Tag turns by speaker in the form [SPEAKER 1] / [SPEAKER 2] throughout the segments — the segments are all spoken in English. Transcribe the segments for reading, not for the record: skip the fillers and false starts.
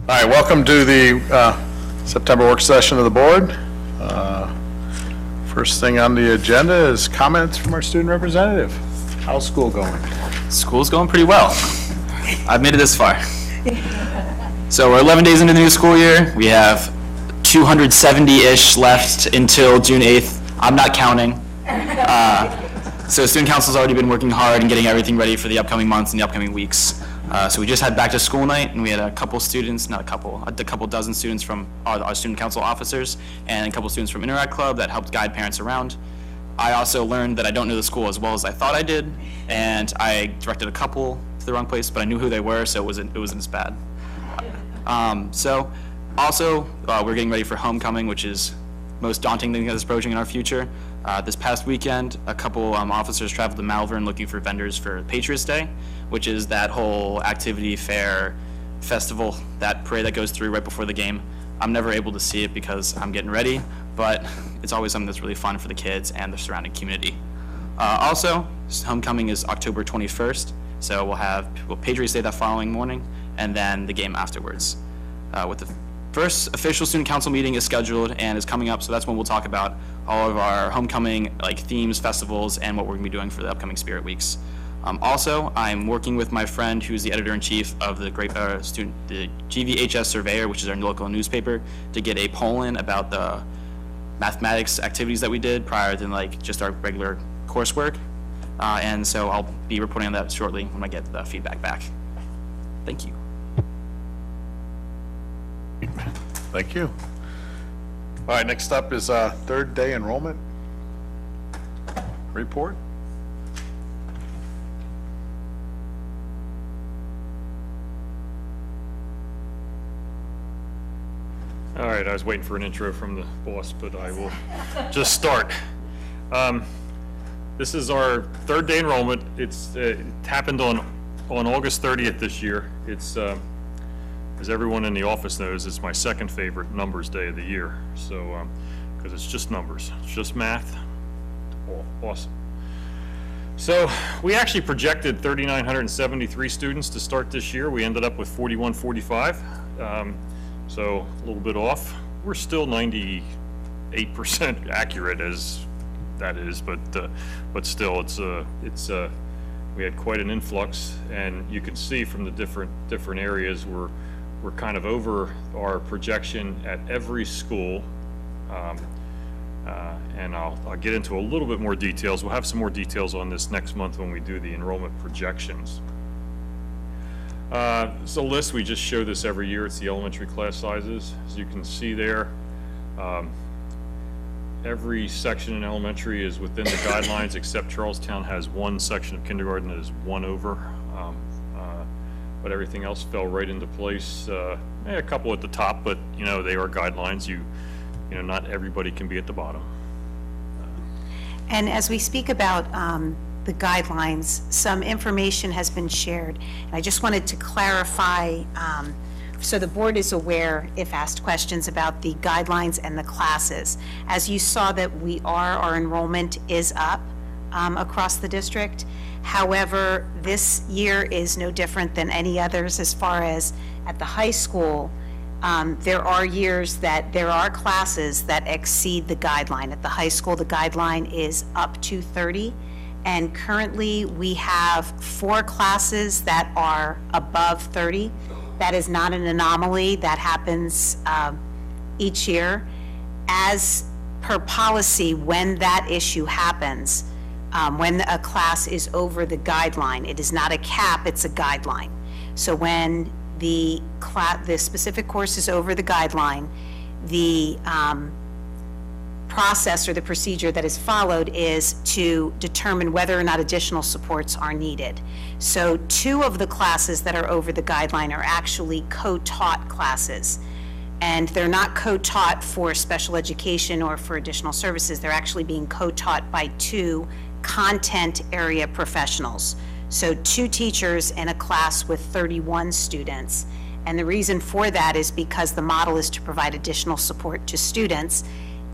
[SPEAKER 1] All right, welcome to the September work session of the board. First thing on the agenda is comments from our student representative. How's school going?
[SPEAKER 2] School's going pretty well. I've made it this far. So we're 11 days into the new school year. We have 270-ish left until June 8th. I'm not counting. So student council's already been working hard and getting everything ready for the upcoming months and the upcoming weeks. So we just had back to school night, and we had a couple students, not a couple, a couple dozen students from our student council officers and a couple students from Interact Club that helped guide parents around. I also learned that I don't know the school as well as I thought I did, and I directed a couple to the wrong place, but I knew who they were, so it wasn't as bad. So also, we're getting ready for homecoming, which is most daunting thing that's approaching in our future. This past weekend, a couple officers traveled to Malvern looking for vendors for Patriots Day, which is that whole activity, fair, festival, that parade that goes through right before the game. I'm never able to see it because I'm getting ready, but it's always something that's really fun for the kids and the surrounding community. Also, homecoming is October 21st, so we'll have Patriots Day that following morning, and then the game afterwards. With the first official student council meeting is scheduled and is coming up, so that's when we'll talk about all of our homecoming themes, festivals, and what we're going to be doing for the upcoming Spirit Weeks. Also, I'm working with my friend who's the editor-in-chief of the the GVHS Surveyor, which is our local newspaper, to get a poll-in about the mathematics activities that we did prior to just our regular coursework. And so I'll be reporting on that shortly when I get the feedback back. Thank you.
[SPEAKER 1] Thank you. All right, next up is third day enrollment report.
[SPEAKER 3] All right, I was waiting for an intro from the boss, but I will just start. This is our third day enrollment. It happened on August 30th this year. It's as everyone in the office knows, it's my second favorite numbers day of the year. So, because it's just numbers, it's just math. Oh, awesome. So we actually projected 3,973 students to start this year. We ended up with 4,145. So a little bit off. We're still 98% accurate as that is, but still, we had quite an influx, and you can see from the different areas we're kind of over our projection at every school, and I'll get into a little bit more details. We'll have some more details on this next month when we do the enrollment projections. It's a list. We just show this every year. It's the elementary class sizes. As you can see there, every section in elementary is within the guidelines, except Charlestown has one section of kindergarten that is one over. But everything else fell right into place. A couple at the top, but they are guidelines. Not everybody can be at the bottom.
[SPEAKER 4] And as we speak about the guidelines, some information has been shared. And I just wanted to clarify, so the board is aware if asked questions about the guidelines and the classes. As you saw that our enrollment is up across the district. However, this year is no different than any others as far as at the high school. There are years that there are classes that exceed the guideline. At the high school, the guideline is up to 30. And currently we have 4 classes that are above 30. That is not an anomaly. That happens each year. As per policy, when that issue happens, when a class is over the guideline, it is not a cap, it's a guideline. So when the specific course is over the guideline, the process or the procedure that is followed is to determine whether or not additional supports are needed. So 2 of the classes that are over the guideline are actually co-taught classes. And they're not co-taught for special education or for additional services. They're actually being co-taught by 2 content area professionals. So 2 teachers in a class with 31 students. And the reason for that is because the model is to provide additional support to students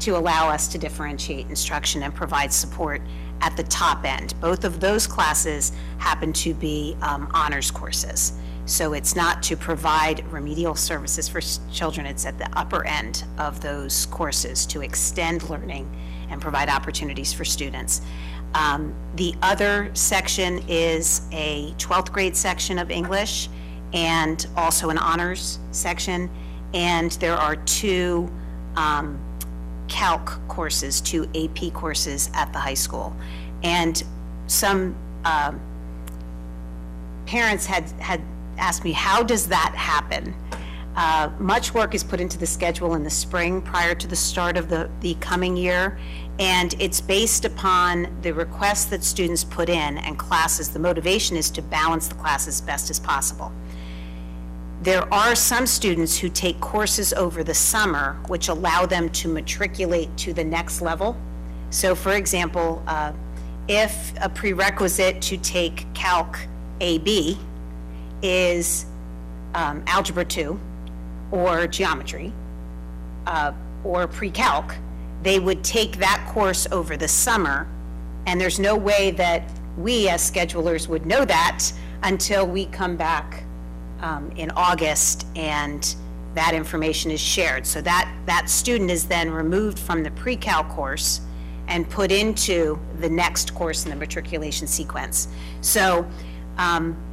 [SPEAKER 4] to allow us to differentiate instruction and provide support at the top end. Both of those classes happen to be honors courses. So it's not to provide remedial services for children, it's at the upper end of those courses to extend learning and provide opportunities for students. The other section is a 12th grade section of English and also an honors section. And there are two calc courses, two AP courses at the high school. And some parents had asked me, how does that happen? Much work is put into the schedule in the spring prior to the start of the coming year, and it's based upon the requests that students put in and classes. The motivation is to balance the classes best as possible. There are some students who take courses over the summer which allow them to matriculate to the next level. So for example, if a prerequisite to take Calc AB is Algebra 2 or Geometry or Pre-Calc, they would take that course over the summer, and there's no way that we as schedulers would know that until we come back in August and that information is shared. So that student is then removed from the pre-calc course and put into the next course in the matriculation sequence. So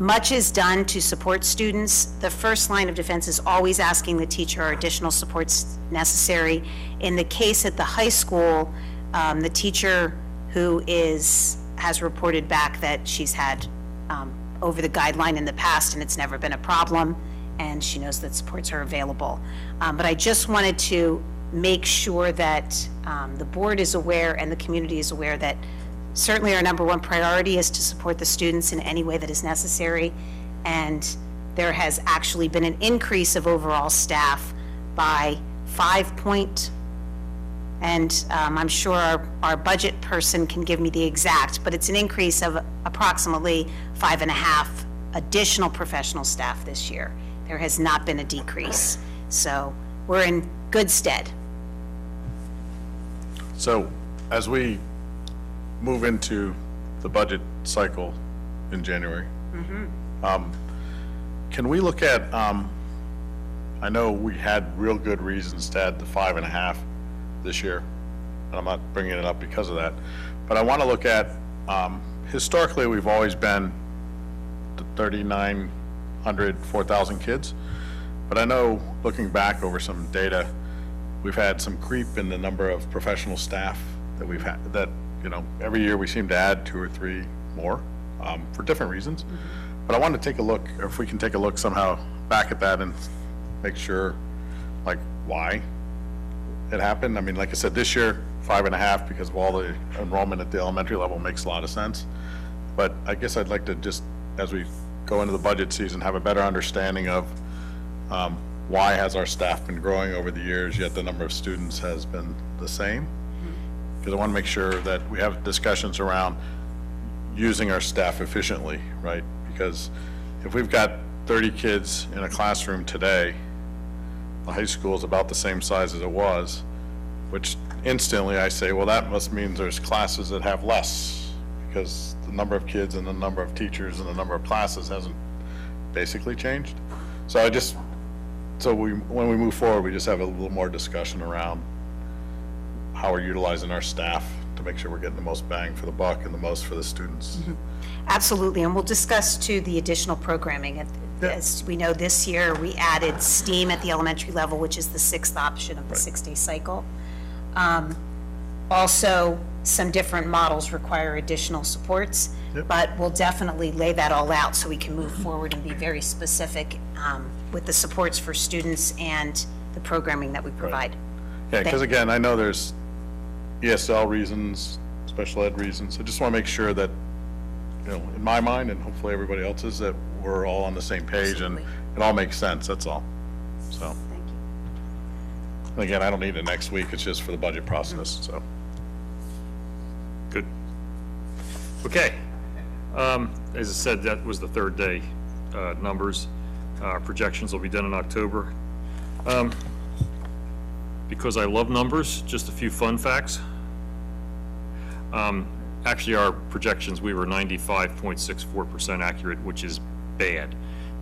[SPEAKER 4] much is done to support students. The first line of defense is always asking the teacher are additional supports necessary. In the case at the high school, the teacher who has reported back that she's had over the guideline in the past and it's never been a problem, and she knows that supports are available. But I just wanted to make sure that the board is aware and the community is aware that certainly our number one priority is to support the students in any way that is necessary. And there has actually been an increase of overall staff by 5 point, and I'm sure our budget person can give me the exact, but it's an increase of approximately 5.5 additional professional staff this year. There has not been a decrease. So we're in good stead.
[SPEAKER 1] So as we move into the budget cycle in January, can we look at, I know we had real good reasons to add the 5.5 this year, and I'm not bringing it up because of that, but I want to look at, historically, we've always been the 3,900, 4,000 kids, but I know looking back over some data, we've had some creep in the number of professional staff that we've had, that, you know, every year we seem to add 2 or 3 more for different reasons. But I want to take a look, or if we can take a look somehow back at that and make sure, like, why it happened. I mean, like I said, this year, 5.5 because of all the enrollment at the elementary level makes a lot of sense. But I guess I'd like to just, as we go into the budget season, have a better understanding of why has our staff been growing over the years, yet the number of students has been the same? Because I want to make sure that we have discussions around using our staff efficiently, right? Because if we've got 30 kids in a classroom today, the high school is about the same size as it was, which instantly I say, well, that must mean there's classes that have less, because the number of kids and the number of teachers and the number of classes hasn't basically changed. So when we move forward, we just have a little more discussion around how we're utilizing our staff to make sure we're getting the most bang for the buck and the most for the students.
[SPEAKER 4] Absolutely, and we'll discuss too the additional programming. As we know, this year we added STEAM at the elementary level, which is the 6th option of the 6-day cycle. Also, some different models require additional supports, but we'll definitely lay that all out so we can move forward and be very specific with the supports for students and the programming that we provide.
[SPEAKER 1] Yeah, because again, I know there's ESL reasons, special ed reasons. I just want to make sure that, you know, in my mind and hopefully everybody else's, that we're all on the same page.
[SPEAKER 4] Absolutely.
[SPEAKER 1] And it all makes sense, that's all. So,
[SPEAKER 4] Thank you.
[SPEAKER 1] and again, I don't need it next week, it's just for the budget process, so.
[SPEAKER 3] Good. Okay. As I said, that was the third day numbers. Projections will be done in October. Because I love numbers, just a few fun facts. Actually, our projections, we were 95.64% accurate, which is bad.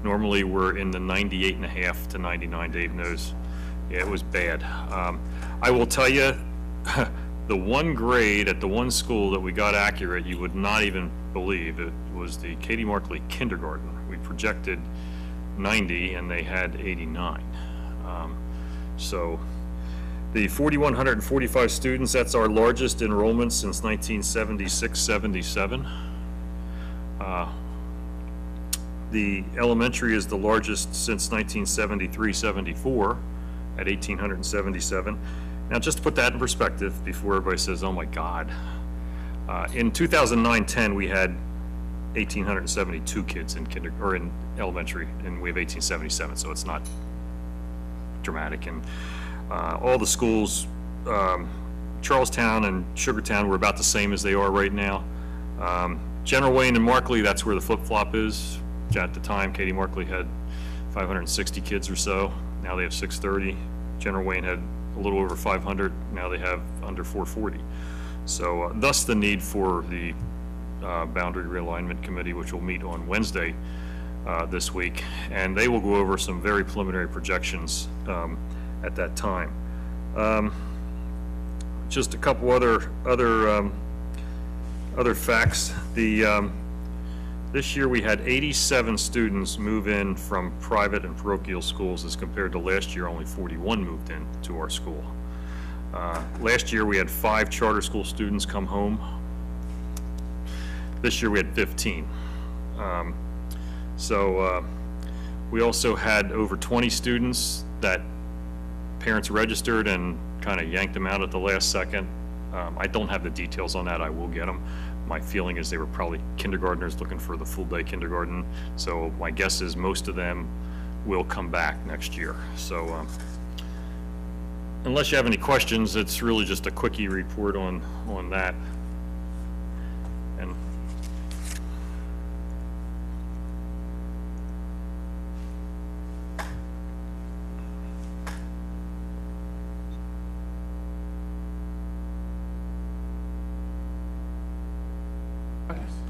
[SPEAKER 3] Normally, we're in the 98.5 to 99, Dave knows. Yeah, it was bad. I will tell you, the one grade at the one school that we got accurate, you would not even believe. It was the Katie Markley kindergarten. We projected 90 and they had 89. So the 4,145 students, that's our largest enrollment since 1976-77. The elementary is the largest since 1973-74 at 1,877. Now, just to put that in perspective before everybody says, oh my God. In 2009-10, we had 1,872 kids in in elementary, and we have 1,877, so it's not dramatic. And all the schools, Charlestown and Sugartown, were about the same as they are right now. General Wayne and Markley, that's where the flip-flop is. At the time, Katie Markley had 560 kids or so. Now they have 630. General Wayne had a little over 500. Now they have under 440. So thus the need for the Boundary Realignment Committee, which will meet on Wednesday this week. And they will go over some very preliminary projections at that time. Just a couple other facts. This year we had 87 students move in from private and parochial schools, as compared to last year only 41 moved in to our school. Last year we had 5 charter school students come home. This year we had 15. We also had over 20 students that parents registered and kind of yanked them out at the last second. I don't have the details on that. I will get them. My feeling is they were probably kindergartners looking for the full day kindergarten. So my guess is most of them will come back next year. So unless you have any questions, it's really just a quickie report on that. And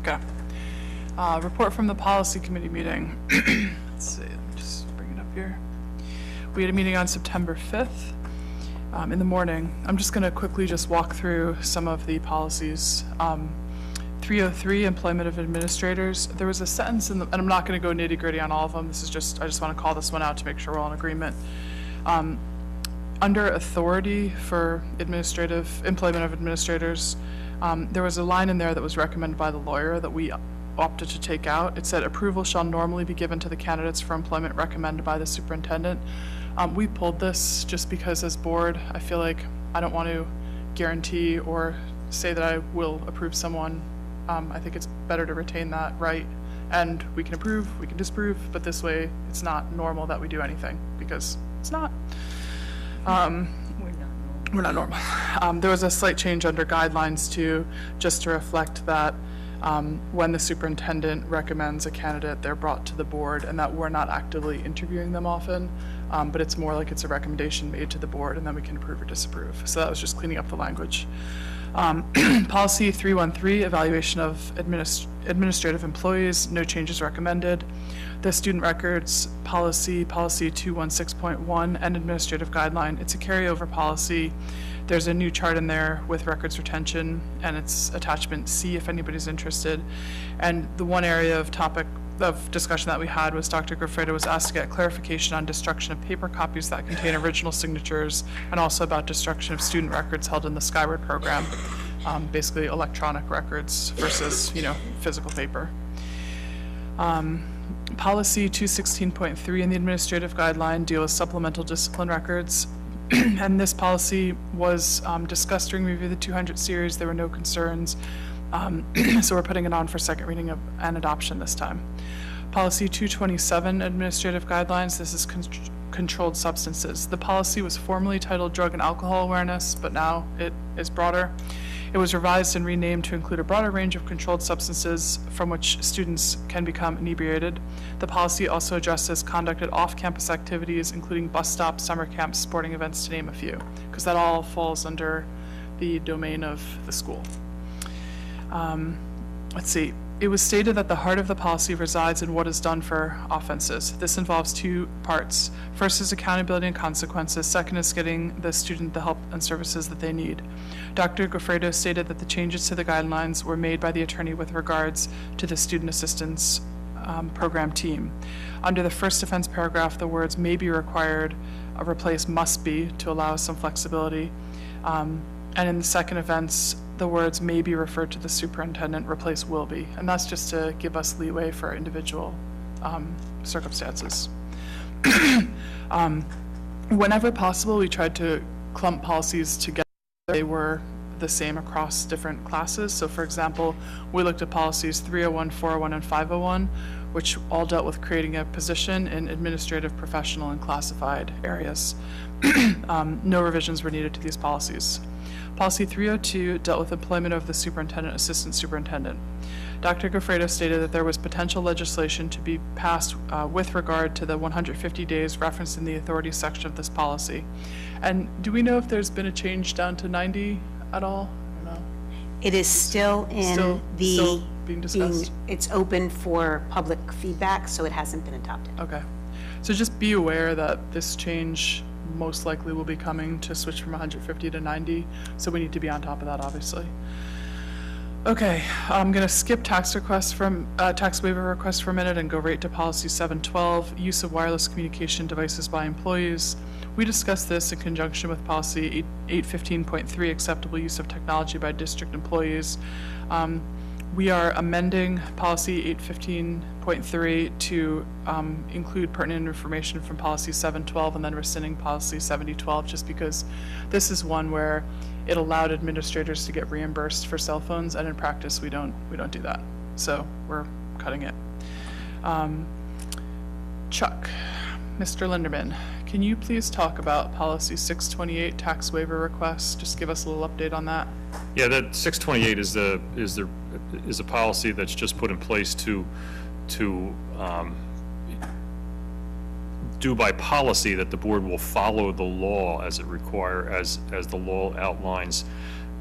[SPEAKER 5] Okay. Report from the policy committee meeting. Let's see, let me just bring it up here. We had a meeting on September 5th in the morning. I'm just going to quickly just walk through some of the policies. 303, employment of administrators. There was a sentence in the, and I'm not going to go nitty gritty on all of them. This is just, I just want to call this one out to make sure we're all in agreement. Under authority for employment of administrators, there was a line in there that was recommended by the lawyer that we opted to take out. It said approval shall normally be given to the candidates for employment recommended by the superintendent. We pulled this just because as board, I feel like I don't want to guarantee or say that I will approve someone. I think it's better to retain that right. And we can approve, we can disapprove, but this way it's not normal that we do anything because it's not. We're not normal. There was a slight change under guidelines too, just to reflect that when the superintendent recommends a candidate, they're brought to the board, and that we're not actively interviewing them often, but it's more like it's a recommendation made to the board, and then we can approve or disapprove. So that was just cleaning up the language. Policy 313, evaluation of administrative employees, no changes recommended. The student records policy 216.1, and administrative guideline. It's a carryover policy. There's a new chart in there with records retention, and it's attachment C if anybody's interested. And the one area of topic of discussion that we had was Dr. Griffiths was asked to get clarification on destruction of paper copies that contain original signatures, and also about destruction of student records held in the Skyward program, basically electronic records versus, physical paper. Policy 216.3 in the administrative guideline deal with supplemental discipline records. And this policy was discussed during review of the 200 series. There were no concerns. So we're putting it on for second reading and adoption this time. Policy 227, administrative guidelines. This is controlled substances. The policy was formerly titled drug and alcohol awareness, but now it is broader. It was revised and renamed to include a broader range of controlled substances from which students can become inebriated. The policy also addresses conduct at off-campus activities, including bus stops, summer camps, sporting events, to name a few, because that all falls under the domain of the school. Let's see. It was stated that the heart of the policy resides in what is done for offenses. This involves two parts. First is accountability and consequences. Second is getting the student the help and services that they need. Dr. Goffredo stated that the changes to the guidelines were made by the attorney with regards to the student assistance program team. Under the first offense paragraph, the words may be required, replace must be to allow some flexibility. And in the second offense, the words may be referred to the superintendent, replace will be. And that's just to give us leeway for individual circumstances. Whenever possible, we tried to clump policies together. They were the same across different classes. So for example, we looked at policies 301, 401, and 501, which all dealt with creating a position in administrative, professional, and classified areas. No revisions were needed to these policies. Policy 302 dealt with employment of the superintendent, assistant superintendent. Dr. Goffredo stated that there was potential legislation to be passed with regard to the 150 days referenced in the authority section of this policy. And do we know if there's been a change down to 90 at all? Or no?
[SPEAKER 4] It is still in
[SPEAKER 5] Still
[SPEAKER 4] the,
[SPEAKER 5] being discussed?
[SPEAKER 4] it's open for public feedback, so it hasn't been adopted.
[SPEAKER 5] Okay. So just be aware that this change most likely will be coming to switch from 150 to 90, so we need to be on top of that, obviously. Okay, I'm going to skip tax waiver requests for a minute and go right to policy 712, use of wireless communication devices by employees. We discussed this in conjunction with policy 815.3, acceptable use of technology by district employees. We are amending policy 815.3 to include pertinent information from policy 712 and then rescinding policy 7012, just because this is one where it allowed administrators to get reimbursed for cell phones, and in practice we don't do that. So we're cutting it. Chuck, Mr. Linderman, can you please talk about policy 628, tax waiver requests? Just give us a little update on that.
[SPEAKER 3] Yeah, that 628 is a policy that's just put in place to do by policy that the board will follow the law as the law outlines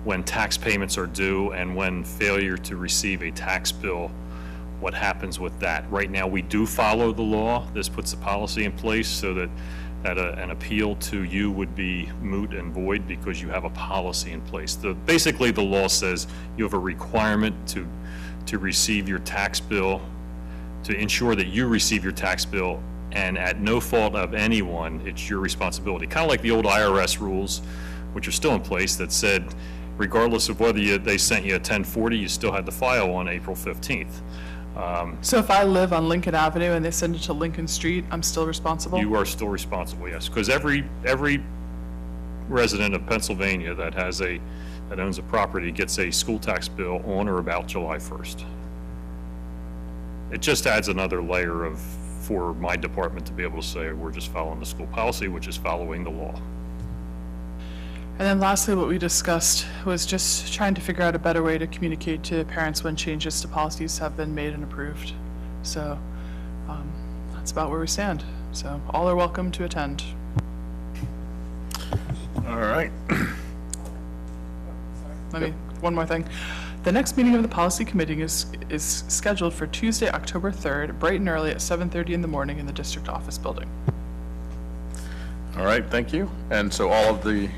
[SPEAKER 3] when tax payments are due and when failure to receive a tax bill, what happens with that. Right now, we do follow the law. This puts a policy in place so that an appeal to you would be moot and void because you have a policy in place. Basically, the law says you have a requirement to receive your tax bill, to ensure that you receive your tax bill, and at no fault of anyone, it's your responsibility. Kind of like the old IRS rules, which are still in place, that said, regardless of whether they sent you a 1040, you still had to file on April 15th.
[SPEAKER 5] So if I live on Lincoln Avenue and they send it to Lincoln Street, I'm still responsible?
[SPEAKER 3] You are still responsible, yes, because every resident of Pennsylvania that owns a property gets a school tax bill on or about July 1st. It just adds another layer for my department to be able to say we're just following the school policy, which is following the law.
[SPEAKER 5] And then lastly, what we discussed was just trying to figure out a better way to communicate to parents when changes to policies have been made and approved. So that's about where we stand. So all are welcome to attend.
[SPEAKER 1] All right.
[SPEAKER 5] One more thing. The next meeting of the policy committee is scheduled for Tuesday, October 3rd, bright and early at 7:30 in the morning in the district office building.
[SPEAKER 1] All right, thank you. And so all of the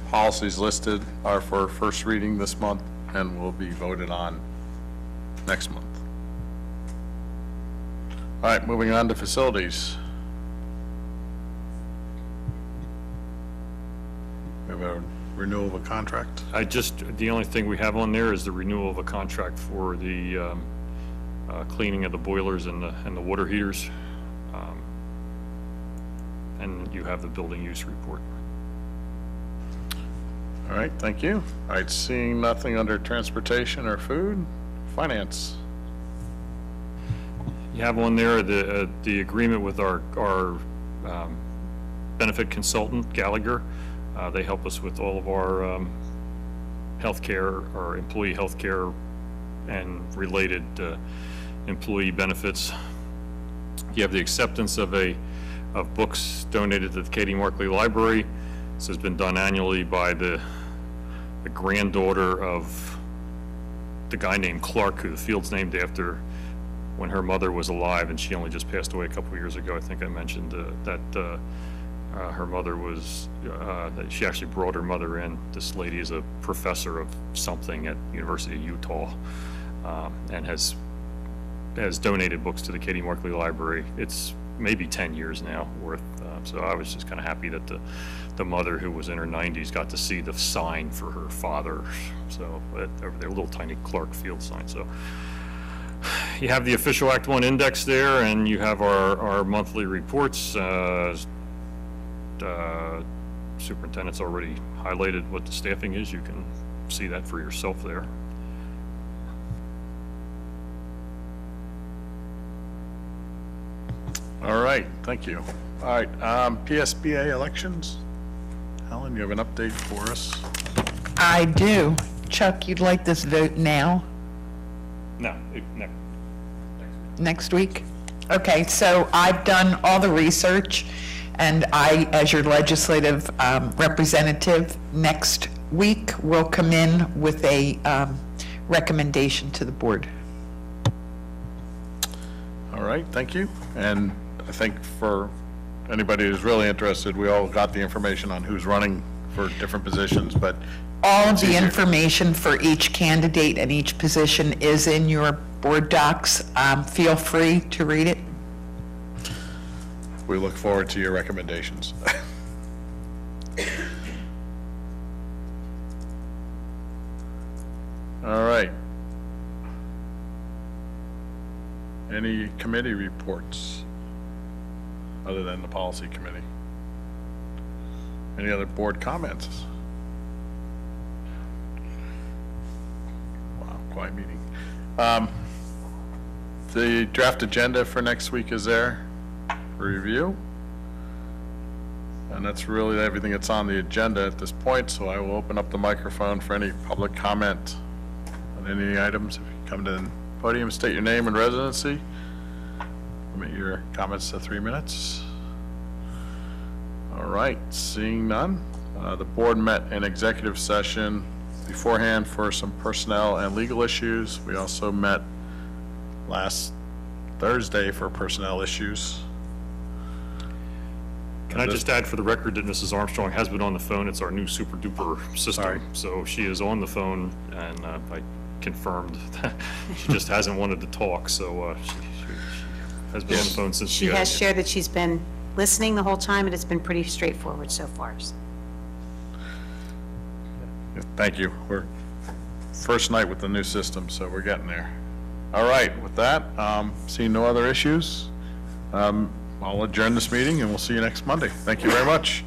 [SPEAKER 1] policies listed are for first reading this month and will be voted on next month. All right, moving on to facilities. We have a renewal of a contract.
[SPEAKER 3] The only thing we have on there is the renewal of a contract for the cleaning of the boilers and the water heaters. And you have the building use report.
[SPEAKER 1] All right, thank you. All right, seeing nothing under transportation or food, finance.
[SPEAKER 3] You have on there the agreement with our benefit consultant, Gallagher. They help us with all of our healthcare, our employee healthcare and related employee benefits. You have the acceptance of books donated to the Katie Markley Library. This has been done annually by the granddaughter of the guy named Clark, who the field's named after, when her mother was alive, and she only just passed away a couple of years ago. I think I mentioned that her mother was, that she actually brought her mother in. This lady is a professor of something at University of Utah, and has donated books to the Katie Markley Library. It's maybe 10 years now worth. So I was just kind of happy that the mother, who was in her 90s, got to see the sign for her father. So over there, little tiny Clark Field sign. So you have the official Act 1 index there, and you have our monthly reports. Superintendent's already highlighted what the staffing is. You can see that for yourself there.
[SPEAKER 1] All right, thank you. All right, PSBA elections. Helen, you have an update for us?
[SPEAKER 6] I do. Chuck, you'd like this vote now?
[SPEAKER 3] No.
[SPEAKER 6] Next week? Okay, so I've done all the research, and I, as your legislative representative, next week will come in with a recommendation to the board.
[SPEAKER 1] All right, thank you. And I think for anybody who's really interested, we all got the information on who's running for different positions, but
[SPEAKER 6] All of
[SPEAKER 1] it's
[SPEAKER 6] the
[SPEAKER 1] easier.
[SPEAKER 6] information for each candidate and each position is in your board docs. Feel free to read it.
[SPEAKER 1] We look forward to your recommendations. All right. Any committee reports other than the policy committee? Any other board comments? Wow, quiet meeting. The draft agenda for next week is there for review. And that's really everything that's on the agenda at this point, so I will open up the microphone for any public comment on any items. If you come to the podium, state your name and residency. Limit your comments to 3 minutes. All right, seeing none. The board met in executive session beforehand for some personnel and legal issues. We also met last Thursday for personnel issues.
[SPEAKER 3] Can I just add for the record that Mrs. Armstrong has been on the phone? It's our new super duper system.
[SPEAKER 1] Sorry.
[SPEAKER 3] So she is on the phone, and I confirmed that she just hasn't wanted to talk, so she has been on the phone since
[SPEAKER 4] She
[SPEAKER 3] got
[SPEAKER 4] has
[SPEAKER 3] here.
[SPEAKER 4] shared that she's been listening the whole time, and it's been pretty straightforward so far.
[SPEAKER 1] Thank you. We're first night with the new system, so we're getting there. All right, with that, seeing no other issues, I'll adjourn this meeting and we'll see you next Monday. Thank you very much.